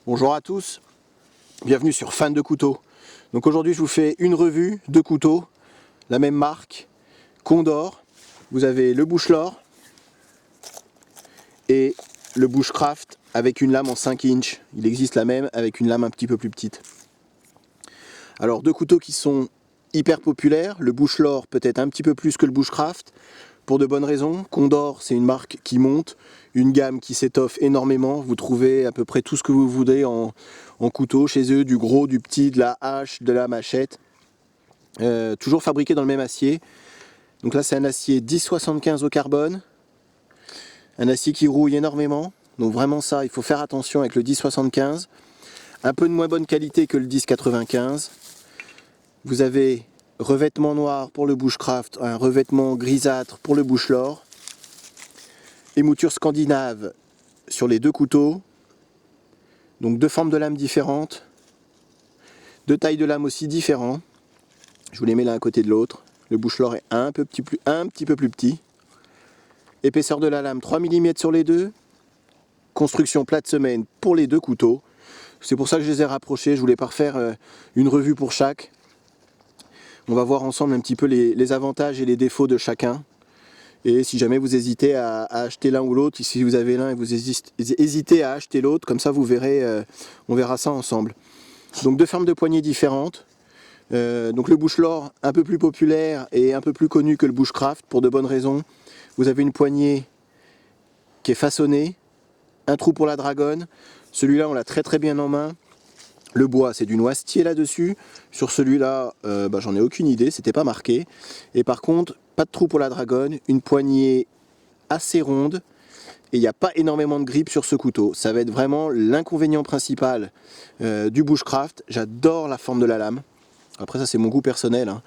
Bonjour à tous, bienvenue sur Fan de couteaux. Donc aujourd'hui je vous fais une revue de couteaux, la même marque, Condor. Vous avez le Bushlor et le Bushcraft avec une lame en 5 inches. Il existe la même avec une lame un petit peu plus petite. Alors deux couteaux qui sont hyper populaires. Le Bushlor peut-être un petit peu plus que le Bushcraft pour de bonnes raisons. Condor, c'est une marque qui monte, une gamme qui s'étoffe énormément. Vous trouvez à peu près tout ce que vous voudrez en couteau chez eux, du gros, du petit, de la hache, de la machette. Toujours fabriqué dans le même acier. Donc là c'est un acier 1075 au carbone, un acier qui rouille énormément, donc vraiment ça il faut faire attention avec le 1075, un peu de moins bonne qualité que le 1095. Vous avez revêtement noir pour le Bushcraft, un revêtement grisâtre pour le Bushlor, émouture scandinave sur les deux couteaux, donc deux formes de lame différentes, deux tailles de lame aussi différentes. Je vous les mets l'un à côté de l'autre. Le Bushlor est un petit peu plus petit. Épaisseur de la lame 3 mm sur les deux. Construction plate semaine pour les deux couteaux. C'est pour ça que je les ai rapprochés. Je voulais pas refaire une revue pour chaque. On va voir ensemble un petit peu les avantages et les défauts de chacun. Et si jamais vous hésitez à acheter l'un ou l'autre, si vous avez l'un et vous hésitez à acheter l'autre, comme ça vous verrez, on verra ça ensemble. Donc deux formes de poignées différentes. Donc le Bushlor un peu plus populaire et un peu plus connu que le Bushcraft pour de bonnes raisons. Vous avez une poignée qui est façonnée, un trou pour la dragonne. Celui-là on l'a très bien en main. Le bois c'est du noisetier là-dessus. Sur celui-là j'en ai aucune idée, c'était pas marqué. Et par contre pas de trou pour la dragonne, une poignée assez ronde. Et il n'y a pas énormément de grippe sur ce couteau. Ça va être vraiment l'inconvénient principal du Bushcraft. J'adore la forme de la lame. Après ça c'est mon goût personnel, hein.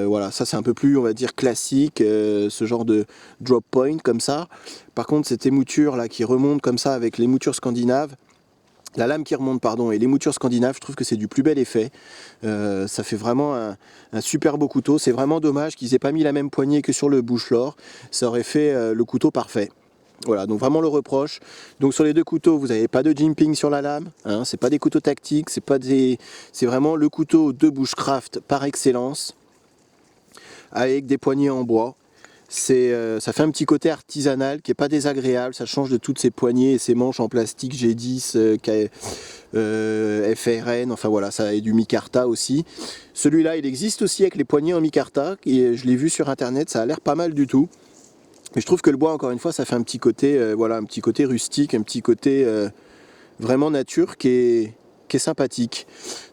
Voilà, ça c'est un peu plus on va dire classique, ce genre de drop point comme ça. Par contre cette émouture là qui remonte comme ça avec l'émouture scandinave, la lame qui remonte pardon et l'émouture scandinave, je trouve que c'est du plus bel effet. Ça fait vraiment un super beau couteau. C'est vraiment dommage qu'ils aient pas mis la même poignée que sur le Bushlor, ça aurait fait le couteau parfait. Voilà, donc vraiment le reproche. Donc sur les deux couteaux, vous n'avez pas de jimping sur la lame, hein, c'est pas des couteaux tactiques, c'est vraiment le couteau de Bushcraft par excellence, avec des poignées en bois. Ça fait un petit côté artisanal qui est pas désagréable, ça change de toutes ces poignées et ces manches en plastique G10, FRN, enfin voilà, ça et du micarta aussi. Celui-là, il existe aussi avec les poignées en micarta, et je l'ai vu sur internet, ça a l'air pas mal du tout. Mais je trouve que le bois, encore une fois, ça fait un petit côté, voilà, un petit côté rustique, un petit côté vraiment nature qui est sympathique.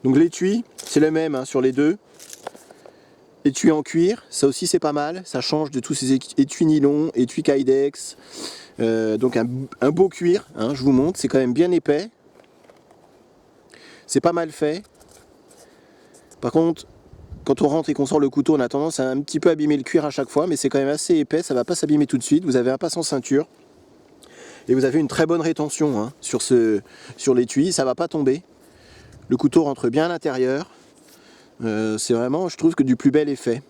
Donc l'étui, c'est le même hein, sur les deux. Étui en cuir, ça aussi c'est pas mal. Ça change de tous ces étuis nylon, étui kydex. Donc un beau cuir, hein, je vous montre, c'est quand même bien épais. C'est pas mal fait. Par contre, quand on rentre et qu'on sort le couteau, on a tendance à un petit peu abîmer le cuir à chaque fois, mais c'est quand même assez épais, ça ne va pas s'abîmer tout de suite. Vous avez un passe en ceinture et vous avez une très bonne rétention hein, sur l'étui, ça ne va pas tomber. Le couteau rentre bien à l'intérieur. C'est vraiment, je trouve, que du plus bel effet.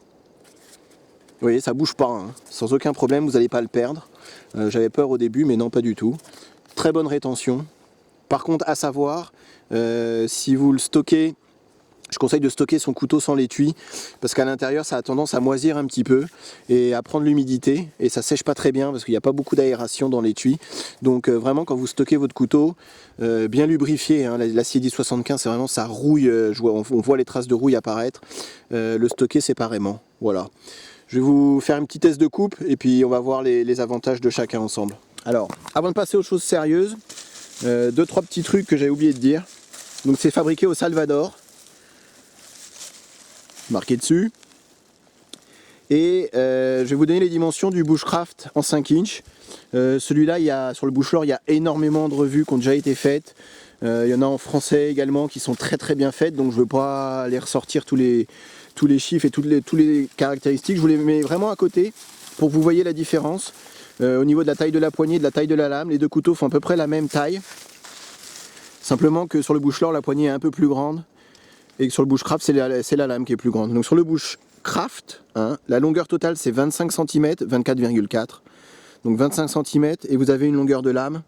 Vous voyez, ça ne bouge pas, hein. Sans aucun problème, vous n'allez pas le perdre. J'avais peur au début, mais non, pas du tout. Très bonne rétention. Par contre, à savoir, si vous le stockez, je conseille de stocker son couteau sans l'étui parce qu'à l'intérieur ça a tendance à moisir un petit peu et à prendre l'humidité et ça sèche pas très bien parce qu'il n'y a pas beaucoup d'aération dans l'étui. Donc vraiment quand vous stockez votre couteau, bien lubrifié, hein, l'acier 1075 c'est vraiment ça rouille, on voit les traces de rouille apparaître. Le stocker séparément. Voilà. Je vais vous faire un petit test de coupe et puis on va voir les avantages de chacun ensemble. Alors avant de passer aux choses sérieuses, deux trois petits trucs que j'avais oublié de dire. Donc c'est fabriqué au Salvador. Marqué dessus. Et je vais vous donner les dimensions du Bushcraft en 5 inches. Celui-là, sur le Bushlor, il y a énormément de revues qui ont déjà été faites. Il y en a en français également qui sont très bien faites, donc je ne veux pas les ressortir tous les chiffres et toutes les caractéristiques. Je vous les mets vraiment à côté pour que vous voyez la différence. Au niveau de la taille de la poignée, de la taille de la lame, les deux couteaux font à peu près la même taille. Simplement que sur le Bushlor, la poignée est un peu plus grande. Et sur le Bushcraft, c'est la lame qui est plus grande. Donc sur le Bushcraft, hein, la longueur totale c'est 25 cm, 24,4. Donc 25 cm et vous avez une longueur de lame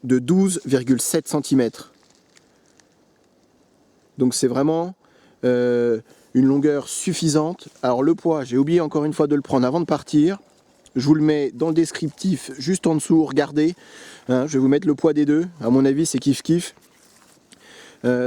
de 12,7 cm. Donc c'est vraiment une longueur suffisante. Alors le poids, j'ai oublié encore une fois de le prendre avant de partir. Je vous le mets dans le descriptif juste en dessous, regardez. Hein, je vais vous mettre le poids des deux. À mon avis, c'est kiff-kiff.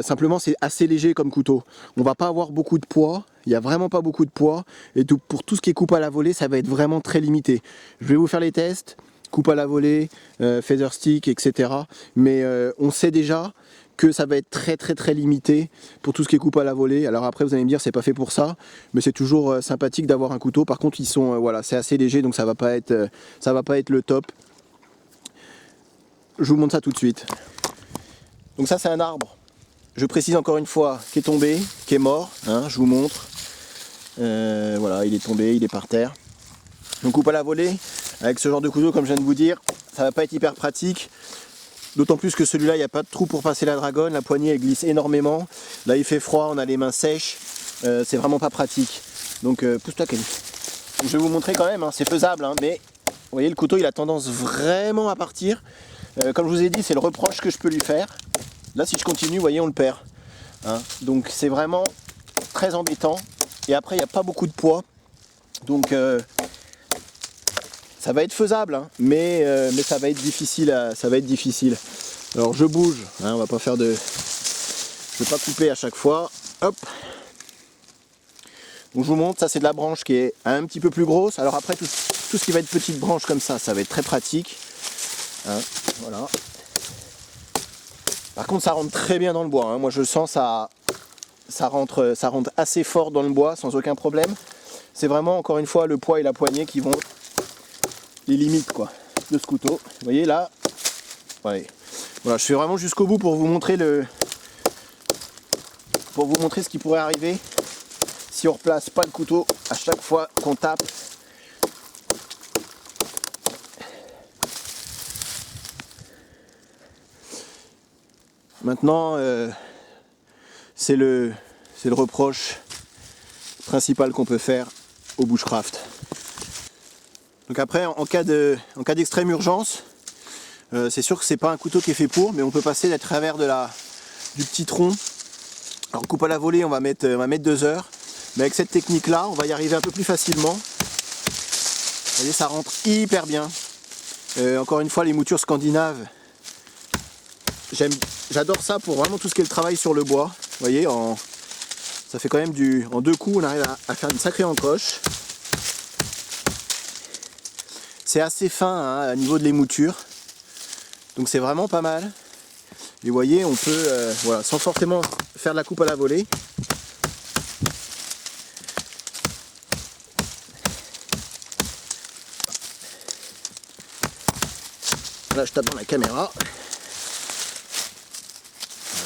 Simplement, c'est assez léger comme couteau. On va pas avoir beaucoup de poids. Il n'y a vraiment pas beaucoup de poids. Et pour tout ce qui est coupe à la volée, ça va être vraiment très limité. Je vais vous faire les tests. Coupe à la volée, feather stick, etc. Mais on sait déjà que ça va être très limité pour tout ce qui est coupe à la volée. Alors après vous allez me dire c'est pas fait pour ça, mais c'est toujours sympathique d'avoir un couteau. Par contre ils sont voilà, c'est assez léger, donc ça va pas être le top. Je vous montre ça tout de suite. Donc ça c'est un arbre, je précise encore une fois, qui est tombé, qui est mort, hein, je vous montre. Voilà, il est tombé, il est par terre. Donc coupe à la volée, avec ce genre de couteau comme je viens de vous dire, ça va pas être hyper pratique. D'autant plus que celui-là, il n'y a pas de trou pour passer la dragonne, la poignée elle glisse énormément. Là il fait froid, on a les mains sèches, c'est vraiment pas pratique. Donc pousse-toi Kenny. Je vais vous montrer quand même, hein, c'est faisable, hein, mais vous voyez le couteau il a tendance vraiment à partir. Comme je vous ai dit, c'est le reproche que je peux lui faire. Là si je continue, vous voyez on le perd. Hein. Donc c'est vraiment très embêtant. Et après il n'y a pas beaucoup de poids. Donc ça va être faisable, hein, mais ça va être difficile. Alors je bouge, hein, on va pas faire de. Je vais pas couper à chaque fois. Hop. Donc je vous montre, ça c'est de la branche qui est un petit peu plus grosse. Alors après tout ce qui va être petite branche comme ça va être très pratique. Hein, voilà. Par contre ça rentre très bien dans le bois. Hein. Moi je le sens, ça rentre assez fort dans le bois sans aucun problème. C'est vraiment encore une fois le poids et la poignée qui vont les limites quoi de ce couteau. Vous voyez là, ouais. Voilà, je fais vraiment jusqu'au bout pour vous montrer ce qui pourrait arriver si on replace pas le couteau à chaque fois qu'on tape. Maintenant, c'est le reproche principal qu'on peut faire au bushcraft. Donc après, en cas d'extrême urgence, c'est sûr que c'est pas un couteau qui est fait pour, mais on peut passer à travers du petit tronc. Alors coupe à la volée, on va mettre 2 heures, mais avec cette technique-là, on va y arriver un peu plus facilement. Vous voyez, ça rentre hyper bien. Encore une fois, les moutures scandinaves, j'adore ça pour vraiment tout ce qui est le travail sur le bois. Vous voyez, ça fait quand même en 2 coups, on arrive à faire une sacrée encoche. C'est assez fin hein, au niveau de l'émouture, donc c'est vraiment pas mal. Et vous voyez, on peut, voilà, sans forcément faire de la coupe à la volée. Là, je tape dans la caméra.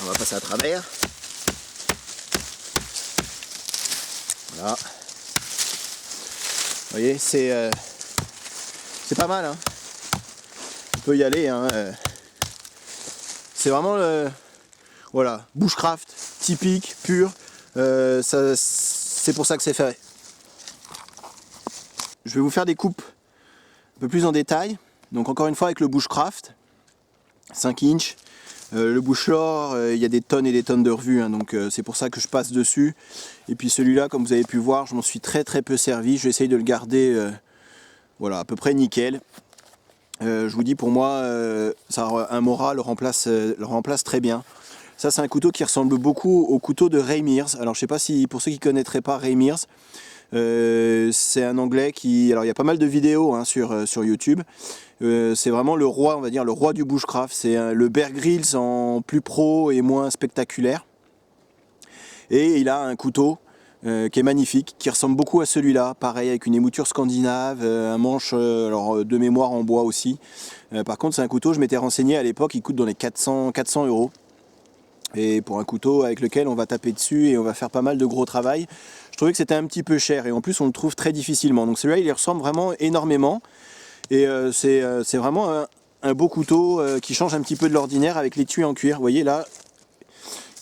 On va passer à travers. Voilà. Vous voyez, c'est pas mal. Hein. On peut y aller. Hein. C'est vraiment voilà, bushcraft typique, pur. C'est pour ça que c'est fait. Je vais vous faire des coupes un peu plus en détail. Donc encore une fois avec le bushcraft, 5 inch. Le Bushlore, il y a des tonnes et des tonnes de revues, hein, donc c'est pour ça que je passe dessus. Et puis celui-là, comme vous avez pu voir, je m'en suis très peu servi. Je vais essayer de le garder voilà, à peu près nickel. Je vous dis, pour moi, un Mora le remplace très bien. Ça, c'est un couteau qui ressemble beaucoup au couteau de Ray Mears. Alors, je sais pas si, pour ceux qui ne connaîtraient pas Ray Mears, c'est un anglais qui... Alors, il y a pas mal de vidéos hein, sur YouTube. C'est vraiment le roi, on va dire, le roi du bushcraft. C'est le Bear Grylls en plus pro et moins spectaculaire. Et il a un couteau qui est magnifique, qui ressemble beaucoup à celui-là, pareil avec une émouture scandinave, un manche alors, de mémoire en bois aussi. Par contre c'est un couteau, je m'étais renseigné à l'époque, il coûte dans les 400 €. Et pour un couteau avec lequel on va taper dessus et on va faire pas mal de gros travail, je trouvais que c'était un petit peu cher et en plus on le trouve très difficilement. Donc celui-là il y ressemble vraiment énormément et c'est vraiment un beau couteau qui change un petit peu de l'ordinaire avec l'étui en cuir. Vous voyez là,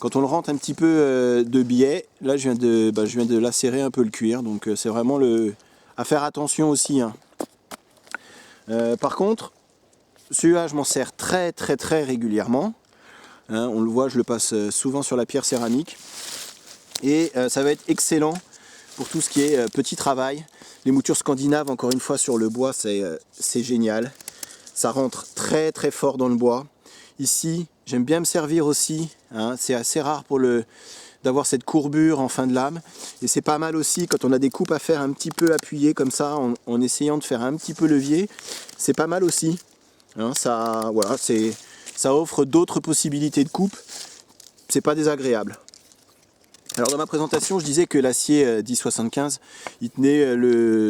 quand on le rentre un petit peu de biais, là je viens de lacérer un peu le cuir, donc c'est vraiment à faire attention aussi. Hein. Par contre, celui-là je m'en sers très régulièrement. hein, on le voit, je le passe souvent sur la pierre céramique. Et ça va être excellent pour tout ce qui est petit travail. Les moutures scandinaves, encore une fois, sur le bois, c'est génial. Ça rentre très très fort dans le bois. Ici, j'aime bien me servir aussi, hein, c'est assez rare d'avoir cette courbure en fin de lame. Et c'est pas mal aussi quand on a des coupes à faire un petit peu appuyées comme ça, en essayant de faire un petit peu levier. C'est pas mal aussi. Hein, ça offre d'autres possibilités de coupe. C'est pas désagréable. Alors dans ma présentation, je disais que l'acier 1075,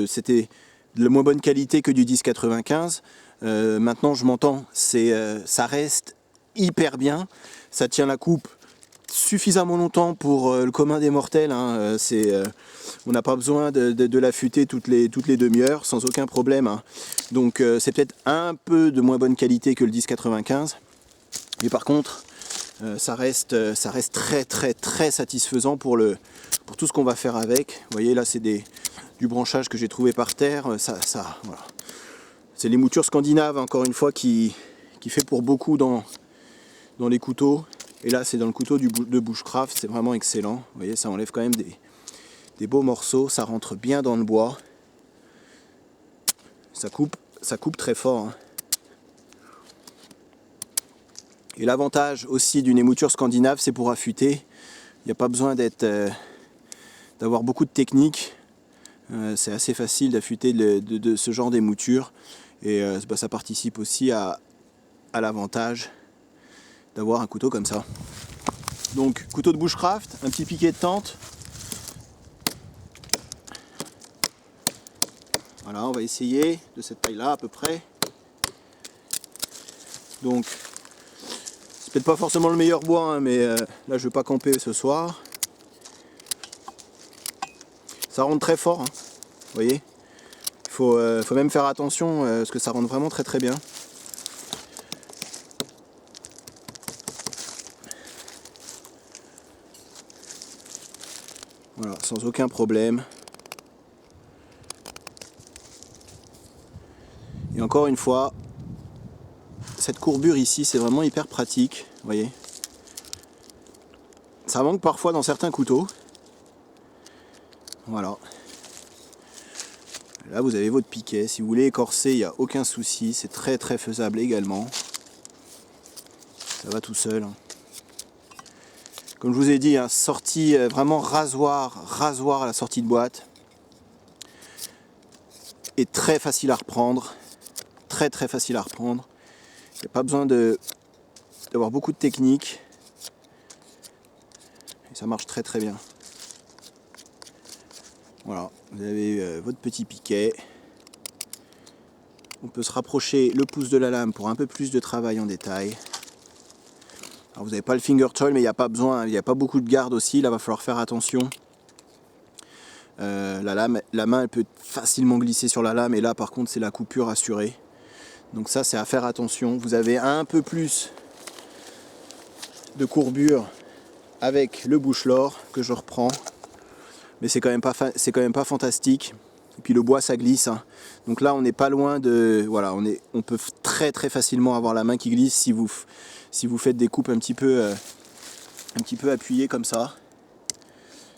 c'était de moins bonne qualité que du 1095. Maintenant, je m'entends, ça reste hyper bien. Ça tient la coupe suffisamment longtemps pour le commun des mortels. Hein. On n'a pas besoin de l'affûter toutes les demi-heures, sans aucun problème. Hein. Donc c'est peut-être un peu de moins bonne qualité que le 1095. Mais par contre, ça reste très très très satisfaisant pour tout ce qu'on va faire avec. Vous voyez là, c'est du branchage que j'ai trouvé par terre. Voilà. C'est les moutures scandinaves, encore une fois, qui fait pour beaucoup dans les couteaux. Et là, c'est dans le couteau de Bushcraft, c'est vraiment excellent. Vous voyez, ça enlève quand même des beaux morceaux. Ça rentre bien dans le bois. Ça coupe très fort. Hein. Et l'avantage aussi d'une émouture scandinave, c'est pour affûter. Il n'y a pas besoin d'avoir beaucoup de technique. C'est assez facile d'affûter de ce genre d'émouture. Et ça participe aussi à l'avantage d'avoir un couteau comme ça. Donc couteau de Bushcraft, un petit piquet de tente. Voilà, on va essayer de cette taille-là à peu près. Donc c'est peut-être pas forcément le meilleur bois, hein, mais là je vais pas camper ce soir. Ça rentre très fort, hein, vous voyez. Il faut même faire attention parce que ça rentre vraiment très très bien. Voilà, sans aucun problème. Et encore une fois, cette courbure ici, c'est vraiment hyper pratique, vous voyez. Ça manque parfois dans certains couteaux. Voilà. Là, vous avez votre piquet. Si vous voulez écorcer, il n'y a aucun souci. C'est très très faisable également. Ça va tout seul. Comme je vous ai dit, hein, sortie vraiment rasoir à la sortie de boîte. Et très facile à reprendre. Très très facile à reprendre. Il n'y a pas besoin d'avoir beaucoup de technique. Et ça marche très très bien. Voilà, vous avez votre petit piquet. On peut se rapprocher le pouce de la lame pour un peu plus de travail en détail. Alors vous n'avez pas le finger choil, mais il n'y a pas besoin, il n'y a pas beaucoup de garde aussi, là il va falloir faire attention. La main elle peut facilement glisser sur la lame, et là par contre c'est la coupure assurée. Donc ça c'est à faire attention. Vous avez un peu plus de courbure avec le Bushlore que je reprends. Mais c'est quand même pas fantastique. Et puis le bois ça glisse. Hein. Donc là on n'est pas loin de. Voilà, on peut très très facilement avoir la main qui glisse si vous faites des coupes un petit peu appuyées comme ça.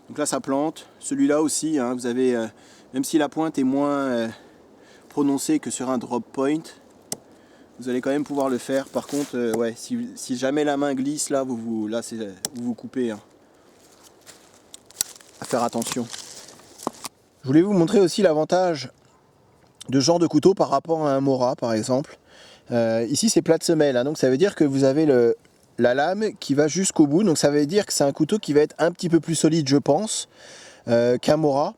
Donc là ça plante. Celui-là aussi, hein, vous avez. Même si la pointe est moins prononcée que sur un drop point, vous allez quand même pouvoir le faire. Par contre, ouais, si jamais la main glisse, là vous vous coupez. Hein. À faire attention. Je voulais vous montrer aussi l'avantage de ce genre de couteau par rapport à un Mora par exemple. Ici c'est plat de semelle, hein, donc ça veut dire que vous avez la lame qui va jusqu'au bout, donc ça veut dire que c'est un couteau qui va être un petit peu plus solide je pense qu'un Mora,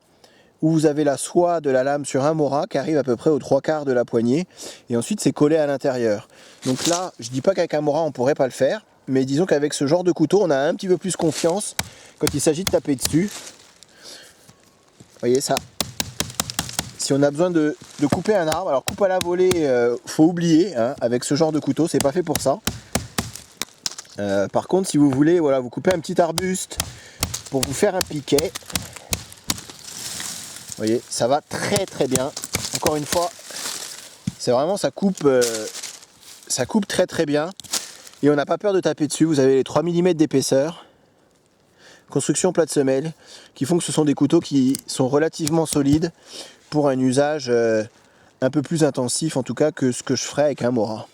où vous avez la soie de la lame sur un Mora qui arrive à peu près aux 3/4 de la poignée, et ensuite c'est collé à l'intérieur. Donc là je dis pas qu'avec un Mora on pourrait pas le faire, mais disons qu'avec ce genre de couteau on a un petit peu plus confiance quand il s'agit de taper dessus. Vous voyez ça, si on a besoin de couper un arbre, alors coupe à la volée, faut oublier, hein, avec ce genre de couteau, c'est pas fait pour ça. Par contre, si vous voulez, voilà, vous coupez un petit arbuste pour vous faire un piquet, vous voyez, ça va très très bien. Encore une fois, c'est vraiment ça coupe très très bien. Et on n'a pas peur de taper dessus. Vous avez les 3 mm d'épaisseur. Construction plate semelle, qui font que ce sont des couteaux qui sont relativement solides pour un usage un peu plus intensif, en tout cas que ce que je ferais avec un Mora.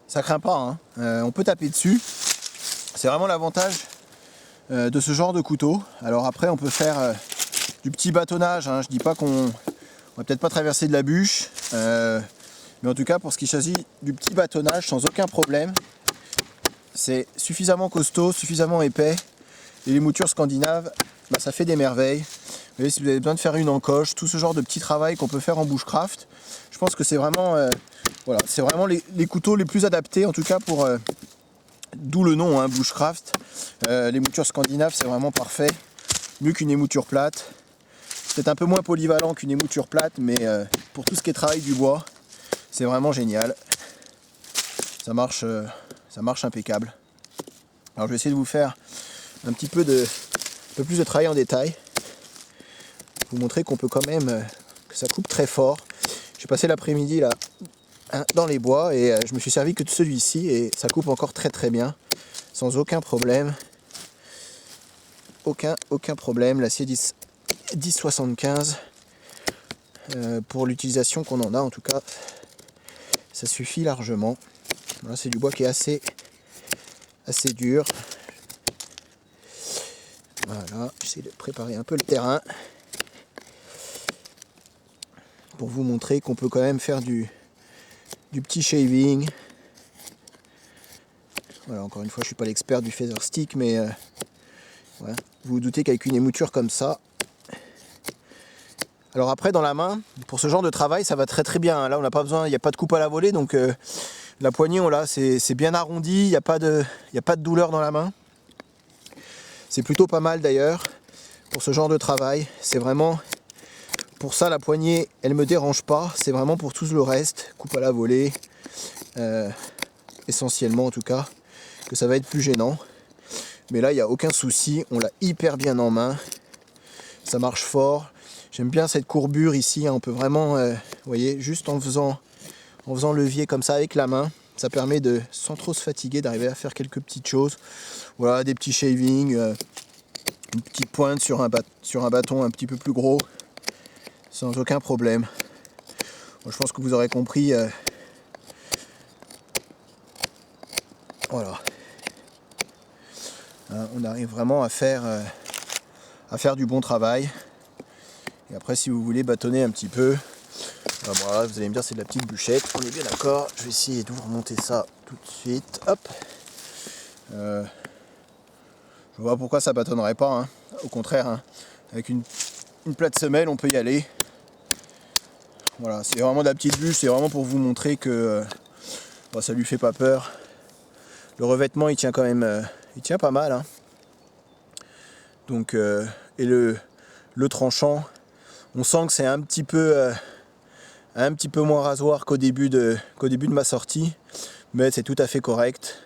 Ça craint pas, hein. On peut taper dessus. C'est vraiment l'avantage de ce genre de couteau. Alors après on peut faire du petit bâtonnage, hein. Je dis pas qu'on va peut-être pas traverser de la bûche, mais en tout cas pour ce qui s'agit du petit bâtonnage sans aucun problème, c'est suffisamment costaud, suffisamment épais, et les moutures scandinaves, bah, ça fait des merveilles. Vous voyez, si vous avez besoin de faire une encoche, tout ce genre de petit travail qu'on peut faire en bushcraft, je pense que c'est vraiment, voilà, c'est vraiment les couteaux les plus adaptés, en tout cas pour, d'où le nom, hein, bushcraft. Les moutures scandinaves, c'est vraiment parfait, mieux qu'une émouture plate. C'est un peu moins polyvalent qu'une émouture plate, mais pour tout ce qui est travail du bois, c'est vraiment génial. Ça marche impeccable. Alors je vais essayer de vous faire un petit peu plus de travail en détail. Vous montrer qu'on peut quand même, que ça coupe très fort. J'ai passé l'après-midi là dans les bois et je me suis servi que de celui-ci et ça coupe encore très très bien, sans aucun problème. Aucun problème. L'acier 1075 pour l'utilisation qu'on en a, en tout cas, ça suffit largement. Voilà, c'est du bois qui est assez dur. Voilà, j'essaie de préparer un peu le terrain pour vous montrer qu'on peut quand même faire du petit shaving. Voilà, encore une fois, je suis pas l'expert du feather stick, mais ouais, vous vous doutez qu'avec une émouture comme ça. Alors après, dans la main, pour ce genre de travail, ça va très très bien. Là, on n'a pas besoin, il n'y a pas de coupe à la volée, donc la poignée, c'est bien arrondi, il n'y a pas de douleur dans la main. C'est plutôt pas mal d'ailleurs pour ce genre de travail. C'est vraiment pour ça la poignée, elle me dérange pas. C'est vraiment pour tout le reste, coupe à la volée, essentiellement en tout cas, que ça va être plus gênant. Mais là, il n'y a aucun souci. On l'a hyper bien en main. Ça marche fort. J'aime bien cette courbure ici. Hein. On peut vraiment, vous voyez, juste en faisant levier comme ça avec la main, ça permet de, sans trop se fatiguer, d'arriver à faire quelques petites choses. Voilà, des petits shavings, une petite pointe sur un bâton un petit peu plus gros, sans aucun problème. Bon, je pense que vous aurez compris. Voilà. Hein, on arrive vraiment à faire du bon travail. Et après, si vous voulez bâtonner un petit peu, voilà, vous allez me dire c'est de la petite bûchette, on est bien d'accord. Je vais essayer de vous remonter ça tout de suite. Hop. Je vois pourquoi ça bâtonnerait pas, hein. Au contraire, hein. Avec une plate semelle, on peut y aller. Voilà, c'est vraiment de la petite bûche, c'est vraiment pour vous montrer que ça lui fait pas peur. Le revêtement, il tient quand même, il tient pas mal, hein. Donc, et le tranchant, on sent que c'est un petit peu moins rasoir qu'au début de ma sortie, mais c'est tout à fait correct.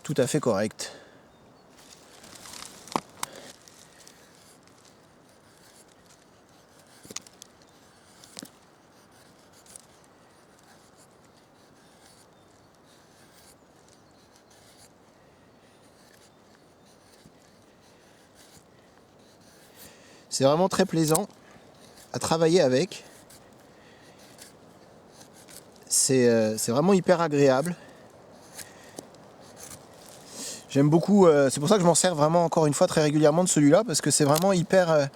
Tout à fait correct. C'est vraiment très plaisant à travailler avec. C'est vraiment hyper agréable. J'aime beaucoup, c'est pour ça que je m'en sers vraiment encore une fois très régulièrement de celui-là, parce que c'est vraiment hyper...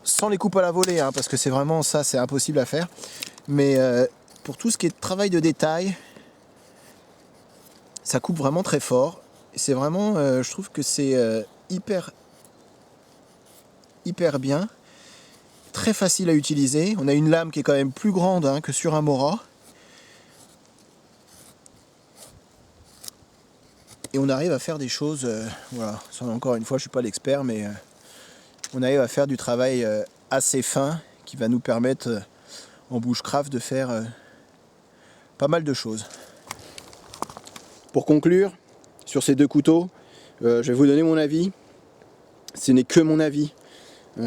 sans les coupes à la volée, hein, parce que c'est vraiment ça, c'est impossible à faire. Mais pour tout ce qui est travail de détail, ça coupe vraiment très fort. C'est vraiment, je trouve que c'est hyper bien, très facile à utiliser. On a une lame qui est quand même plus grande hein, que sur un Mora. Et on arrive à faire des choses, voilà, ça, encore une fois je ne suis pas l'expert, mais on arrive à faire du travail assez fin qui va nous permettre en bushcraft de faire pas mal de choses. Pour conclure, sur ces 2 couteaux, je vais vous donner mon avis. Ce n'est que mon avis.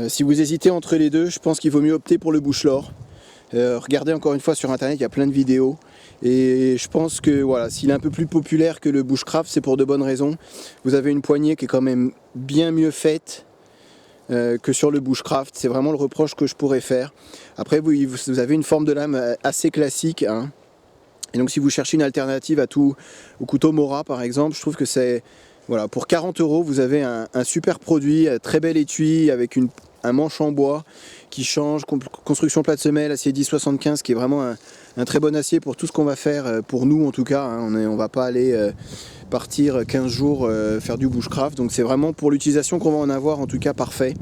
Si vous hésitez entre les deux, je pense qu'il vaut mieux opter pour le Bushlor. Regardez encore une fois sur internet, il y a plein de vidéos. Et je pense que voilà, s'il est un peu plus populaire que le bushcraft, c'est pour de bonnes raisons. Vous avez une poignée qui est quand même bien mieux faite que sur le bushcraft. C'est vraiment le reproche que je pourrais faire. Après, vous avez une forme de lame assez classique. Hein. Et donc si vous cherchez une alternative au couteau Mora par exemple, je trouve que c'est... Voilà, pour 40 €, vous avez un super produit, très bel étui avec un manche en bois qui change, construction plate semelle, acier 1075 qui est vraiment un très bon acier pour tout ce qu'on va faire, pour nous en tout cas. Hein, on va pas aller partir 15 jours faire du bushcraft, donc c'est vraiment pour l'utilisation qu'on va en avoir en tout cas parfait.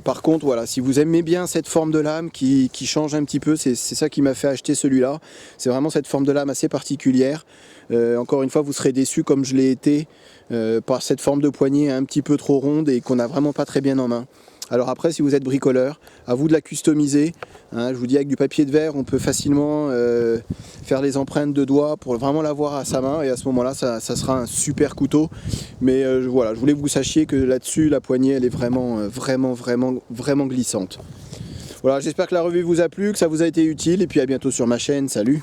Par contre, voilà, si vous aimez bien cette forme de lame qui change un petit peu, c'est ça qui m'a fait acheter celui-là. C'est vraiment cette forme de lame assez particulière. Encore une fois, vous serez déçus comme je l'ai été par cette forme de poignée un petit peu trop ronde et qu'on n'a vraiment pas très bien en main. Alors après, si vous êtes bricoleur, à vous de la customiser. Hein, je vous dis, avec du papier de verre, on peut facilement faire les empreintes de doigts pour vraiment l'avoir à sa main. Et à ce moment-là, ça sera un super couteau. Mais voilà, je voulais que vous sachiez que là-dessus, la poignée, elle est vraiment glissante. Voilà, j'espère que la revue vous a plu, que ça vous a été utile. Et puis à bientôt sur ma chaîne. Salut!